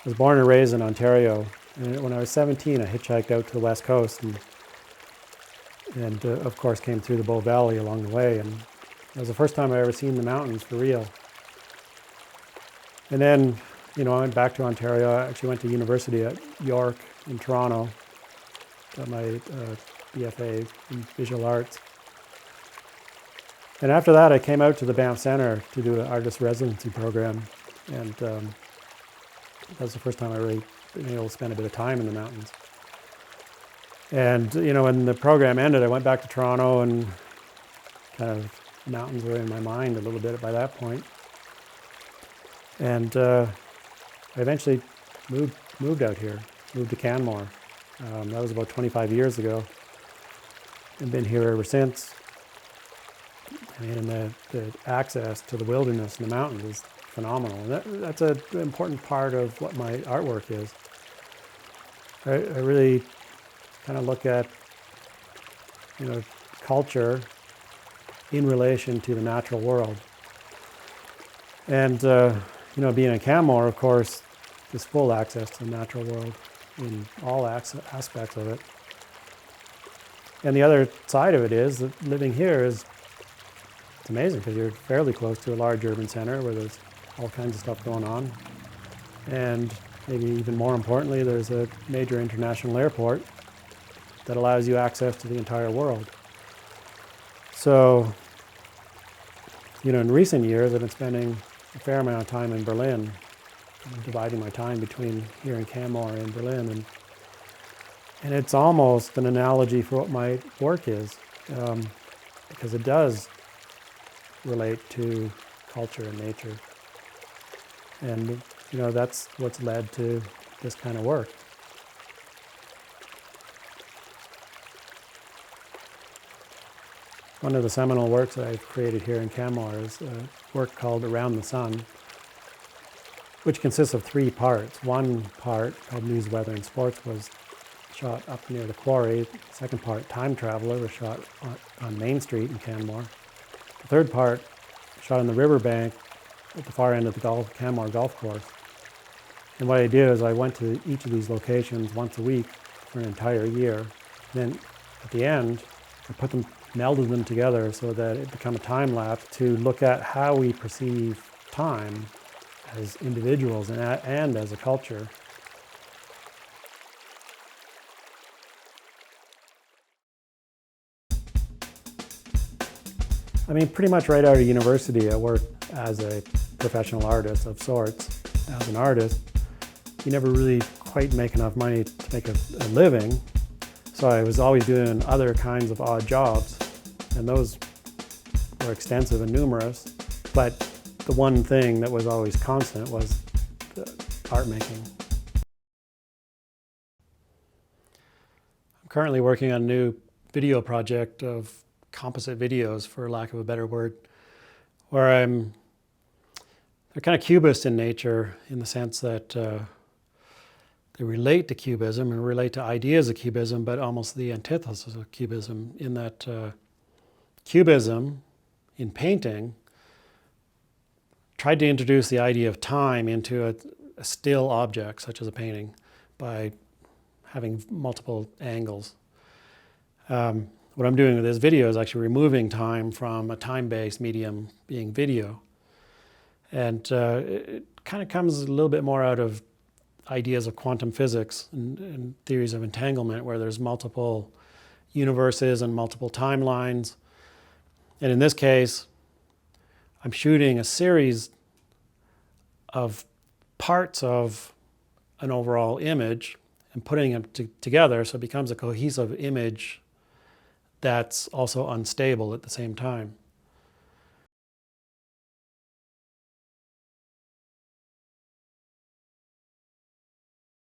was born and raised in Ontario, and when I was 17, I hitchhiked out to the west coast, and of course came through the Bow Valley along the way, and that was the first time I ever seen the mountains for real. And then, I went back to Ontario. I actually went to university at York in Toronto, got my BFA in visual arts. And after that, I came out to the Banff Centre to do an artist residency program, and that was the first time I really been able to spend a bit of time in the mountains. And when the program ended, I went back to Toronto, and kind of mountains were in my mind a little bit by that point. And I eventually moved out here, moved to Canmore. That was about 25 years ago, and been here ever since. And the access to the wilderness and the mountains is phenomenal. And that's an important part of what my artwork is. I really kind of look at, culture in relation to the natural world. And, being in Canmore, of course, is full access to the natural world in all aspects of it. And the other side of it is that living here it's amazing because you're fairly close to a large urban center where there's all kinds of stuff going on. And maybe even more importantly, there's a major international airport that allows you access to the entire world. So, in recent years, I've been spending a fair amount of time in Berlin, dividing my time between here in Canmore and Berlin. And it's almost an analogy for what my work is, because it does relate to culture and nature. And, that's what's led to this kind of work. One of the seminal works that I've created here in Canmore is a work called Around the Sun, which consists of 3 parts. One part, called News, Weather, and Sports, was shot up near the quarry. The second part, Time Traveler, was shot on Main Street in Canmore. The third part, shot on the riverbank at the far end of the Canmore Golf Course. And what I did is I went to each of these locations once a week for an entire year. And then at the end, I melded them together so that it became a time lapse to look at how we perceive time as individuals and as a culture. Pretty much right out of university, I worked as a professional artist of sorts. As an artist, you never really quite make enough money to make a living. So I was always doing other kinds of odd jobs, and those were extensive and numerous. But the one thing that was always constant was the art making. I'm currently working on a new video project of composite videos, for lack of a better word, where they're kind of cubist in nature, in the sense that they relate to cubism and relate to ideas of cubism, but almost the antithesis of cubism, in that cubism in painting tried to introduce the idea of time into a still object, such as a painting, by having multiple angles. What I'm doing with this video is actually removing time from a time-based medium, being video. And it kind of comes a little bit more out of ideas of quantum physics and theories of entanglement, where there's multiple universes and multiple timelines. And in this case, I'm shooting a series of parts of an overall image and putting them together so it becomes a cohesive image that's also unstable at the same time.